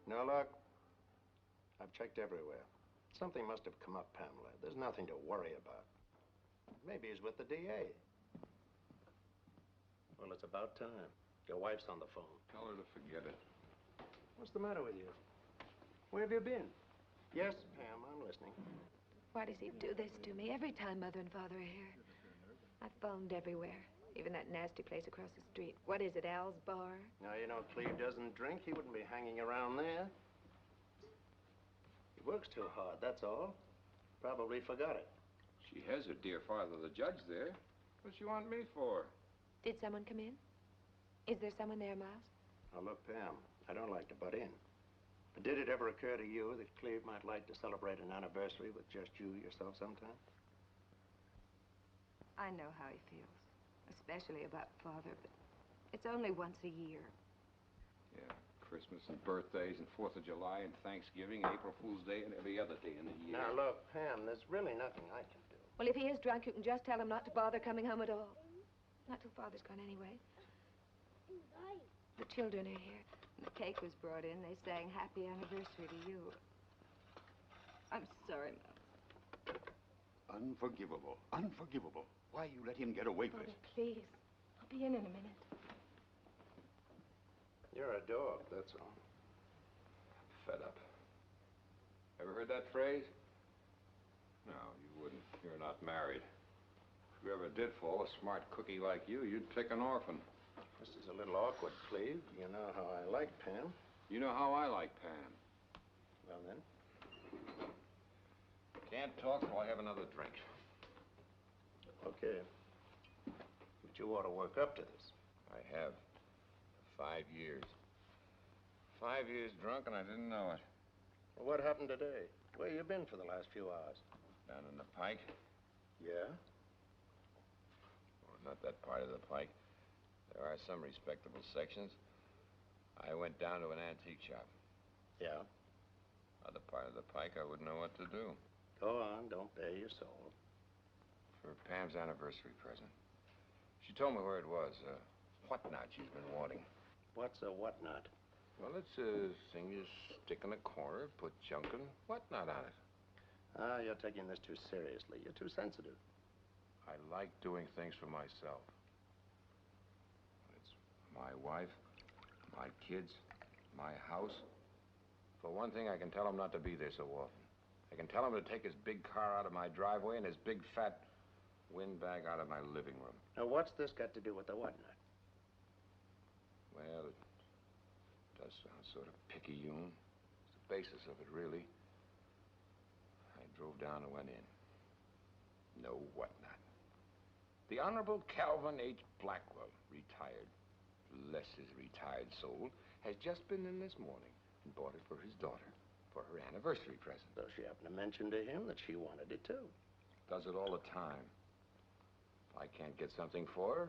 No luck? I've checked everywhere. Something must have come up, Pamela. There's nothing to worry about. Maybe he's with the DA. Well, it's about time. Your wife's on the phone. Tell her to forget it. What's the matter with you? Where have you been? Yes, Pam, I'm listening. Why does he do this to me every time Mother and Father are here? I've phoned everywhere, even that nasty place across the street. What is it, Al's Bar? Now, you know, Cleve doesn't drink. He wouldn't be hanging around there. He works too hard, that's all. Probably forgot it. She has her dear father, the judge, there. What's she want me for? Did someone come in? Is there someone there, Miles? Now, look, Pam, I don't like to butt in. But did it ever occur to you that Cleve might like to celebrate an anniversary with just you yourself sometime? I know how he feels, especially about Father, but it's only once a year. Yeah, Christmas and birthdays and 4th of July and Thanksgiving, April Fool's Day, and every other day in the year. Now, look, Pam, there's really nothing I can do. Well, if he is drunk, you can just tell him not to bother coming home at all. Not till Father's gone anyway. The children are here. The cake was brought in. They sang happy anniversary to you. I'm sorry, Mom. Unforgivable. Unforgivable. Why you let him get away with Father, it? please. I'll be in a minute. You're a dog, that's all. Fed up. Ever heard that phrase? No, you wouldn't. You're not married. If you ever did fall a smart cookie like you, you'd pick an orphan. This is a little awkward, Cleve. You know how I like Pam. You know how I like Pam. Well, then. Can't talk till I have another drink. Okay. But you ought to work up to this. I have. 5 years. 5 years drunk and I didn't know it. Well, what happened today? Where you been for the last few hours? Down in the Pike. Yeah? Well, not that part of the Pike. There are some respectable sections. I went down to an antique shop. Yeah? Other part of the Pike, I wouldn't know what to do. Go on, don't bare your soul. For Pam's anniversary present. She told me where it was, whatnot she's been wanting. What's a whatnot? Well, it's a thing you stick in a corner, put junk and whatnot on it. Ah, you're taking this too seriously. You're too sensitive. I like doing things for myself. It's my wife, my kids, my house. For one thing, I can tell him not to be there so often. I can tell him to take his big car out of my driveway and his big fat windbag out of my living room. Now, what's this got to do with the whatnot? Well, it does sound sort of picayune. It's the basis of it, really. I drove down and went in. No whatnot. The Honorable Calvin H. Blackwell, retired, bless his retired soul, has just been in this morning and bought it for his daughter for her anniversary present. So she happened to mention to him that she wanted it, too. Does it all the time. If I can't get something for her,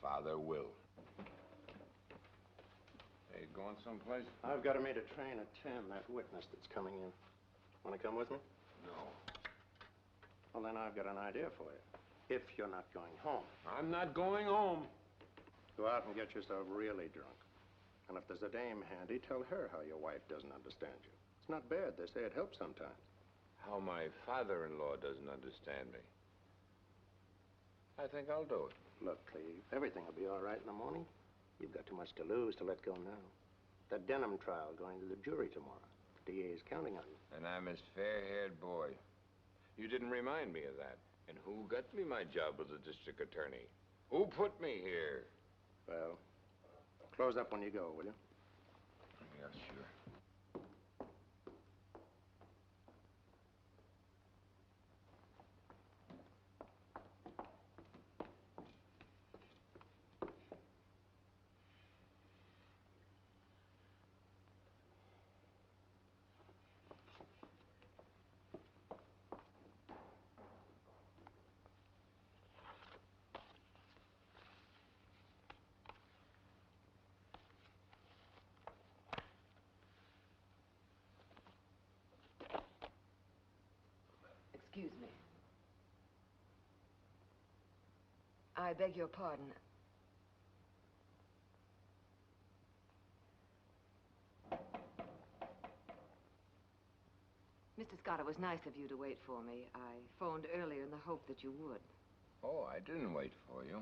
Father will. Hey, going someplace? I've got to meet a train at 10, that witness that's coming in. Want to come with me? No. Well, then I've got an idea for you. If you're not going home. I'm not going home. Go out and get yourself really drunk. And if there's a dame handy, tell her how your wife doesn't understand you. It's not bad. They say it helps sometimes. How my father-in-law doesn't understand me. I think I'll do it. Look, Cleve, everything will be all right in the morning. You've got too much to lose to let go now. That Denham trial going to the jury tomorrow. The DA's counting on you. And I'm his fair-haired boy. You didn't remind me of that. And who got me my job as a district attorney? Who put me here? Well, close up when you go, will you? Yeah, sure. Excuse me. I beg your pardon. Mr. Scott, it was nice of you to wait for me. I phoned earlier in the hope that you would. Oh, I didn't wait for you.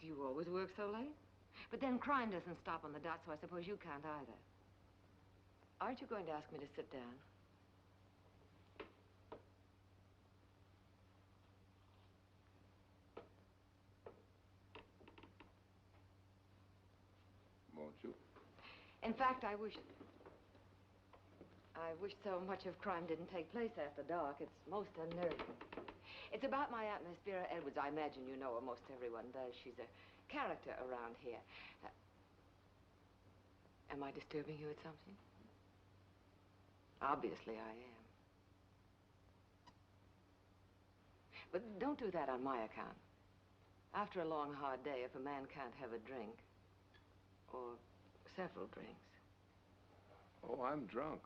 Do you always work so late? But then crime doesn't stop on the dot, so I suppose you can't either. Aren't you going to ask me to sit down? Won't you? In fact, I wish so much of crime didn't take place after dark. It's most unnerving. It's about my Aunt Miss Vera Edwards. I imagine you know her. Most everyone does. She's a character around here. Am I disturbing you at something? Obviously, I am. But don't do that on my account. After a long, hard day, if a man can't have a drink, or several drinks. Oh, I'm drunk.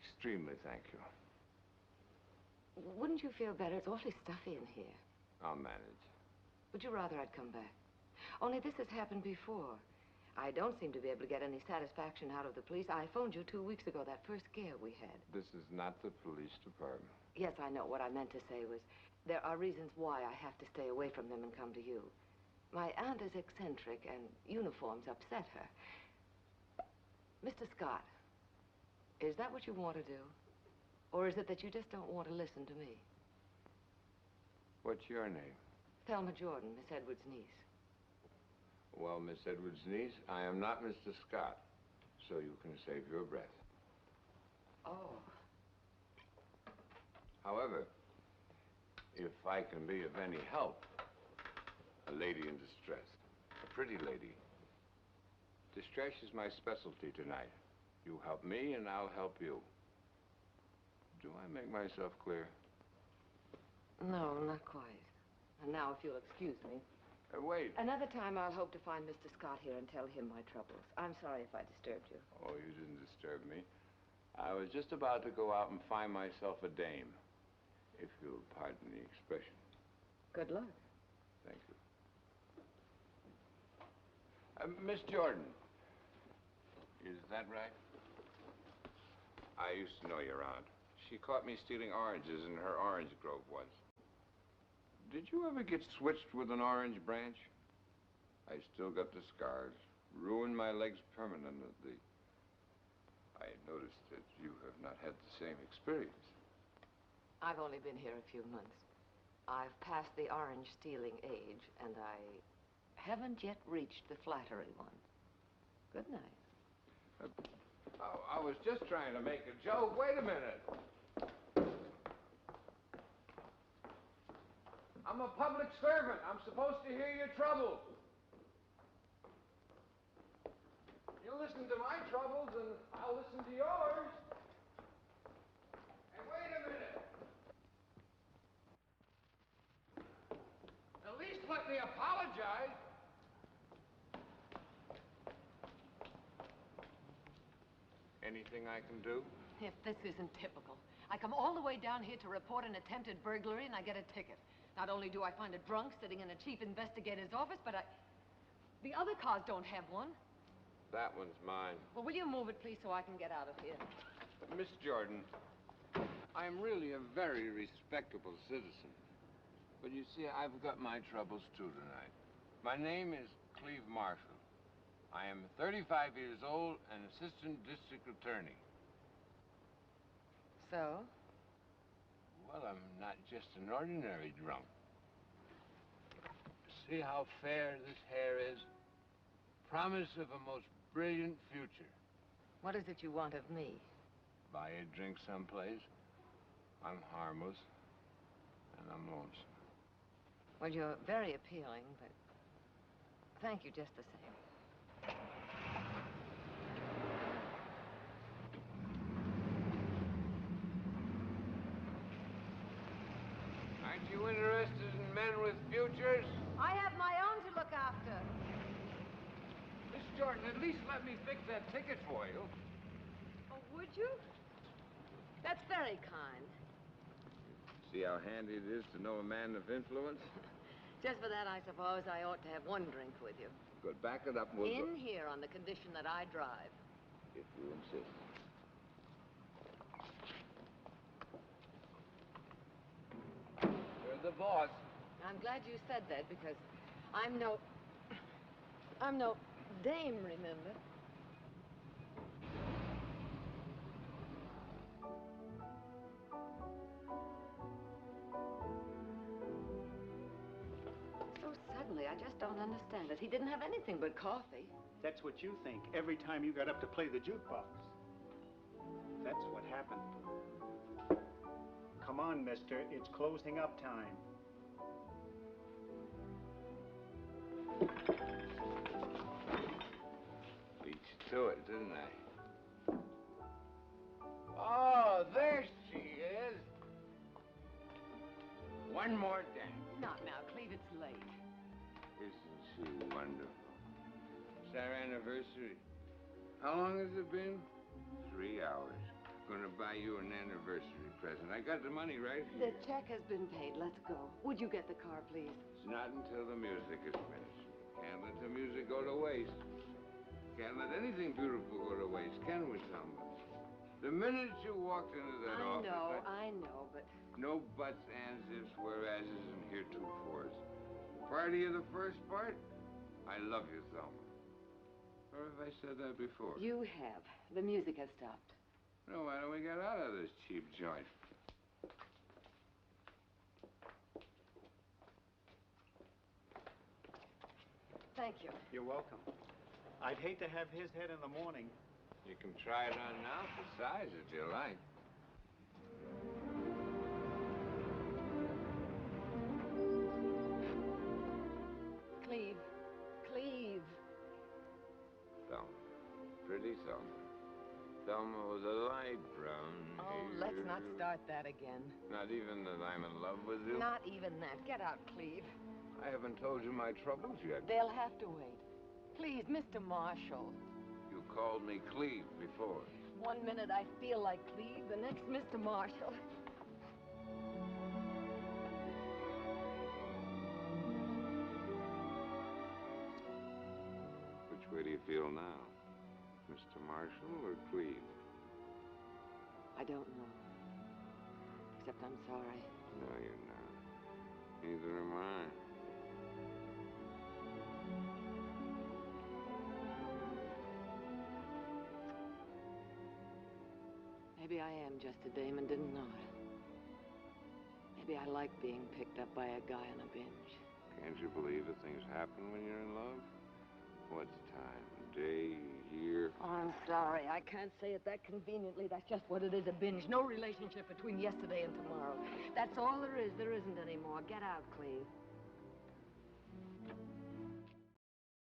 Extremely, thank you. Wouldn't you feel better? It's awfully stuffy in here. I'll manage. Would you rather I'd come back? Only this has happened before. I don't seem to be able to get any satisfaction out of the police. I phoned you 2 weeks ago, that first scare we had. This is not the police department. Yes, I know. What I meant to say was, there are reasons why I have to stay away from them and come to you. My aunt is eccentric, and uniforms upset her. Mr. Scott, is that what you want to do? Or is it that you just don't want to listen to me? What's your name? Thelma Jordan, Miss Edwards' niece. Well, Miss Edwards' niece, I am not Mr. Scott, so you can save your breath. Oh. However, if I can be of any help, a lady in distress, a pretty lady. Distress is my specialty tonight. You help me and I'll help you. Do I make myself clear? No, not quite. And now, if you'll excuse me. Wait. Another time, I'll hope to find Mr. Scott here and tell him my troubles. I'm sorry if I disturbed you. Oh, you didn't disturb me. I was just about to go out and find myself a dame, if you'll pardon the expression. Good luck. Thank you. Miss Jordan, is that right? I used to know your aunt. She caught me stealing oranges in her orange grove once. Did you ever get switched with an orange branch? I still got the scars. Ruined my legs permanently. I noticed that you have not had the same experience. I've only been here a few months. I've passed the orange stealing age, and I haven't yet reached the flattery one. Good night. I was just trying to make a joke. Wait a minute. I'm a public servant. I'm supposed to hear your troubles. You listen to my troubles, and I'll listen to yours. Hey, wait a minute. At least let me apologize. Anything I can do? If this isn't typical. I come all the way down here to report an attempted burglary, and I get a ticket. Not only do I find a drunk sitting in a chief investigator's office, but the other cars don't have one. That one's mine. Well, will you move it, please, so I can get out of here? Miss Jordan, I'm really a very respectable citizen. But you see, I've got my troubles too tonight. My name is Cleve Marshall. I am 35 years old and assistant district attorney. So? Well, I'm not just an ordinary drunk. See how fair this hair is? Promise of a most brilliant future. What is it you want of me? Buy a drink someplace. I'm harmless, and I'm lonesome. Well, you're very appealing, but thank you just the same. Aren't you interested in men with futures? I have my own to look after. Miss Jordan, at least let me fix that ticket for you. Oh, would you? That's very kind. See how handy it is to know a man of influence? Just for that, I suppose I ought to have one drink with you. Good, back it up and In here on the condition that I drive. If you insist. You're the boss. I'm glad you said that because I'm no dame, remember? So suddenly, I just don't understand it. He didn't have anything but coffee. That's what you think every time you got up to play the jukebox. That's what happened. Come on, mister. It's closing up time. Beat you to it, didn't I? Oh, there she is. One more dance. Not now, Cleve, it's late. Isn't she wonderful? It's our anniversary. How long has it been? 3 hours. Gonna buy you an anniversary present. I got the money right here. The check has been paid. Let's go. Would you get the car, please? It's not until the music is finished. Can't let the music go to waste. Can't let anything beautiful go to waste, can we, Selma? The minute you walked into that office... I know, but... No buts, ands, ifs, whereases, and heretofores. Party of the first part? I love you, Selma. Or have I said that before? You have. The music has stopped. No, why don't we get out of this cheap joint? Thank you. You're welcome. I'd hate to have his head in the morning. You can try it on now for size if you like. Cleve. Cleve. Thelma. Pretty Thelma. Thelma was a light brown Oh, hair. let's not start that again. Not even that I'm in love with you? Not even that. Get out, Cleve. I haven't told you my troubles yet. They'll have to wait. Please, Mr. Marshall. You called me Cleve before. 1 minute I feel like Cleve, the next Mr. Marshall. Which way do you feel now? Mr. Marshall or Cleve? I don't know. Except I'm sorry. No, you're not. Neither am I. Maybe I am just a dame and didn't know it. Maybe I like being picked up by a guy on a binge. Can't you believe that things happen when you're in love? What's time? A day? A year? Oh, I'm sorry. I can't say it that conveniently. That's just what it is, a binge. No relationship between yesterday and tomorrow. That's all there is. There isn't any more. Get out, Cleve.